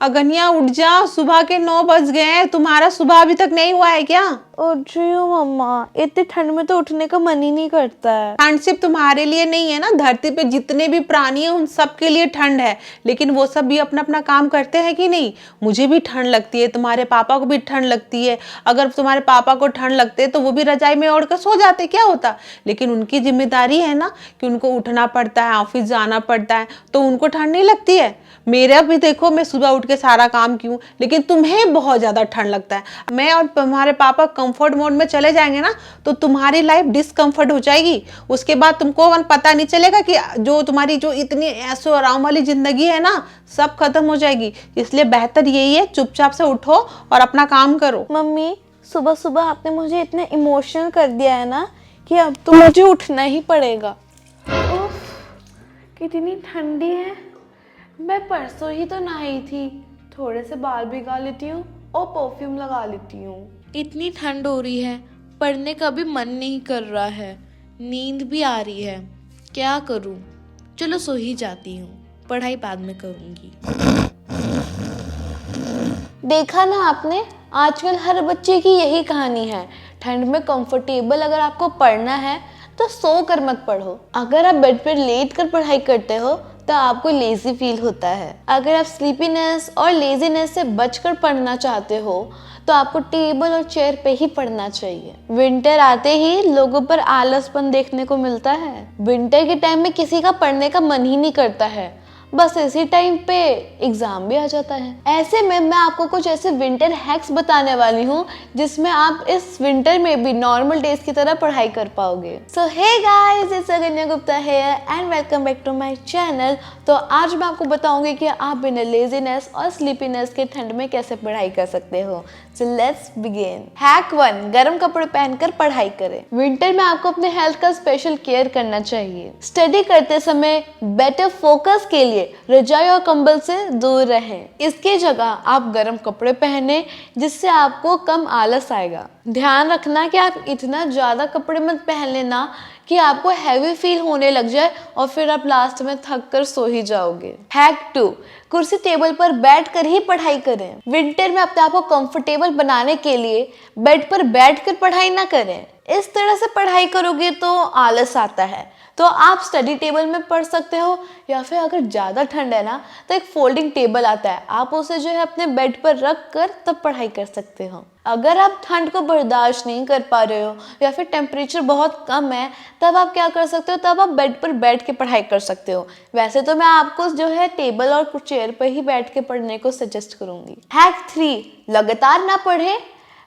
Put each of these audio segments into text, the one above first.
अगनिया उठ जा, सुबह के 9 बज गए हैं। तुम्हारा सुबह अभी तक नहीं हुआ है क्या? उठ रही हूँ मम्मा, इतनी ठंड में तो उठने का मन ही नहीं करता है। ठंड सिर्फ तुम्हारे लिए नहीं है ना, धरती पे जितने भी प्राणी हैं उन सब के लिए ठंड है। लेकिन वो सब भी अपना अपना काम करते हैं कि नहीं? मुझे भी ठंड लगती है, तुम्हारे पापा को भी ठंड लगती है। अगर तुम्हारे पापा को ठंड लगते तो वो भी रजाई में ओढ़ कर सो जाते, क्या होता? लेकिन उनकी जिम्मेदारी है ना कि उनको उठना पड़ता है, ऑफिस जाना पड़ता है, तो उनको ठंड नहीं लगती है। मेरा भी देखो, मैं सुबह उठ के सारा काम की हूँ, लेकिन तुम्हें बहुत ज्यादा ठंड लगता है। मैं और तुम्हारे पापा कंफर्ट मोड में चले जाएंगे ना, तो तुम्हारी लाइफ डिस्कम्फर्ट हो जाएगी। उसके बाद तुमको पता नहीं चलेगा कि जो तुम्हारी जो इतनी ऐशो आराम वाली जिंदगी है ना, सब खत्म हो जाएगी। इसलिए बेहतर यही है, चुपचाप से उठो और अपना काम करो। मम्मी, सुबह सुबह आपने मुझे इतना इमोशनल कर दिया है ना कि अब तो मुझे उठना ही पड़ेगा। उफ, कितनी ठंडी है। मैं परसों ही तो नहाई थी, थोड़े से बाल भिगा लेती हूँ और परफ्यूम लगा लेती हूँ। इतनी ठंड हो रही है, पढ़ने का भी मन नहीं कर रहा है, नींद भी आ रही है। क्या करूँ? चलो सो ही जाती हूँ, पढ़ाई बाद में करूँगी। देखा ना आपने, आजकल हर बच्चे की यही कहानी है। ठंड में कंफर्टेबल अगर आपको पढ़ना है तो सो कर मत पढ़ो। अगर आप बेड पर लेट कर पढ़ाई करते हो तो आपको लेजी फील होता है। अगर आप स्लीपीनेस और लेजीनेस से बचकर पढ़ना चाहते हो तो आपको टेबल और चेयर पे ही पढ़ना चाहिए। विंटर आते ही लोगों पर आलसपन देखने को मिलता है। विंटर के टाइम में किसी का पढ़ने का मन ही नहीं करता है, बस इसी टाइम पे एग्जाम भी आ जाता है। ऐसे में मैं आपको कुछ ऐसे विंटर हैक्स बताने वाली हूँ जिसमें आप इस विंटर में भी नॉर्मल डेज की तरह पढ़ाई कर पाओगे। So hey guys, it's Aganya Gupta here and welcome back to my channel. तो आज मैं आपको बताऊंगी कि आप बिना लेजीनेस और स्लीपीनेस के ठंड में कैसे पढ़ाई कर सकते हो। So let's begin. हैक 1, गर्म कपड़े पहनकर पढ़ाई करें। विंटर में आपको अपने हेल्थ का स्पेशल केयर करना चाहिए। स्टडी करते समय बेटर फोकस के लिए रजाई और कंबल से दूर रहें। इसकी जगह आप गर्म कपड़े पहने जिससे आपको कम आलस आएगा। ध्यान रखना कि आप इतना ज़्यादा कपड़े मत पहन लेना कि आपको हैवी फील होने लग जाए और फिर आप लास्ट में थक कर सो ही जाओगे। हैक 2, कुर्सी टेबल पर बैठकर ही पढ़ाई करें। विंटर में अपने आप को कंफर्टेबल बनाने के लिए बेड पर बैठकर पढ़ाई ना करें। इस तरह से पढ़ाई करोगे तो आलस आता है, तो आप स्टडी टेबल में पढ़ सकते हो, या फिर अगर ज़्यादा ठंड है ना तो एक फोल्डिंग टेबल आता है, आप उसे जो है अपने बेड पर रख कर तब पढ़ाई कर सकते हो। अगर आप ठंड को बर्दाश्त नहीं कर पा रहे हो या फिर टेम्परेचर बहुत कम है, तब आप क्या कर सकते हो, तब आप बेड पर बैठ के पढ़ाई कर सकते हो। वैसे तो मैं आपको जो है टेबल और चेयर पर ही बैठ के पढ़ने को सजेस्ट करूंगी। हैक 3, लगातार ना पढ़े,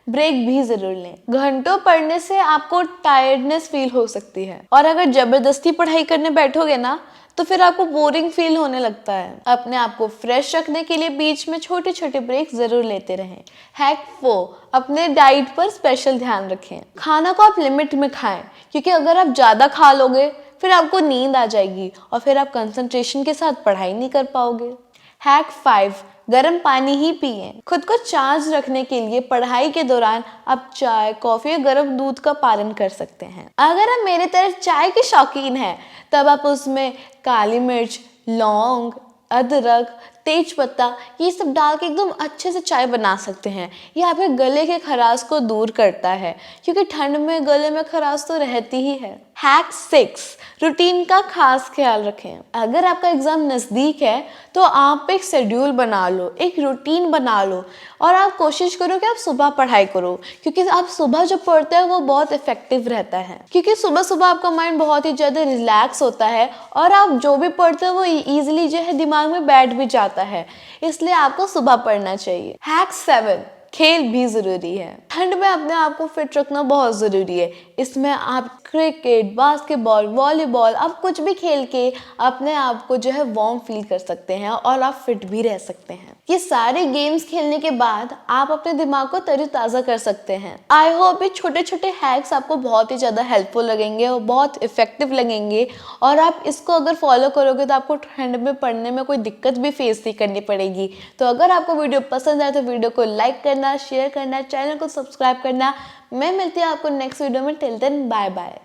ब्रेक भी जरूर लें। घंटों पढ़ने से आपको टायर्डनेस फील हो सकती है, और अगर जबरदस्ती पढ़ाई करने बैठोगे ना तो फिर आपको बोरिंग फील होने लगता है। अपने आप को फ्रेश रखने के लिए बीच में छोटे छोटे ब्रेक जरूर लेते रहें। हैक 4, अपने डाइट पर स्पेशल ध्यान रखें। खाना को आप लिमिट में खाएं, क्योंकि अगर आप ज़्यादा खा लोगे फिर आपको नींद आ जाएगी और फिर आप कंसंट्रेशन के साथ पढ़ाई नहीं कर पाओगे। हैक 5, गर्म पानी ही पिए। खुद को चार्ज रखने के लिए पढ़ाई के दौरान आप चाय, कॉफी या गर्म दूध का पालन कर सकते हैं। अगर आप मेरी तरह चाय के शौकीन हैं तब आप उसमें काली मिर्च, लौंग, अदरक, तेज पत्ता ये सब डाल के एकदम अच्छे से चाय बना सकते हैं। ये आपके गले के खराश को दूर करता है, क्योंकि ठंड में गले में खराश तो रहती ही है। हैक 6, रूटीन का खास ख्याल रखें। अगर आपका एग्जाम नज़दीक है तो आप एक शेड्यूल बना लो, एक रूटीन बना लो, और आप कोशिश करो कि आप सुबह पढ़ाई करो, क्योंकि आप सुबह जो पढ़ते हैं वो बहुत इफेक्टिव रहता है। क्योंकि सुबह सुबह आपका माइंड बहुत ही ज़्यादा रिलैक्स होता है और आप जो भी पढ़ते हो वो ईजिली जो है दिमाग में बैठ भी जाता है, इसलिए आपको सुबह पढ़ना चाहिए। हैक 7, खेल भी ज़रूरी है। ठंड में अपने आप को फिट रखना बहुत ज़रूरी है। इसमें आप क्रिकेट, बास्केटबॉल, वॉलीबॉल, आप कुछ भी खेल के अपने आप को जो है वार्म फील कर सकते हैं और आप फिट भी रह सकते हैं। ये सारे गेम्स खेलने के बाद आप अपने दिमाग को तरोताज़ा कर सकते हैं। आई होप ये छोटे छोटे हैक्स आपको बहुत ही ज़्यादा हेल्पफुल लगेंगे और बहुत इफेक्टिव लगेंगे, और आप इसको अगर फॉलो करोगे तो आपको ठंड में पढ़ने में कोई दिक्कत भी फेस नहीं करनी पड़ेगी। तो अगर आपको वीडियो पसंद आए तो वीडियो को लाइक करना, शेयर करना, चैनल को सब्सक्राइब करना। मैं मिलती हूँ आपको नेक्स्ट वीडियो में। Till then bye bye.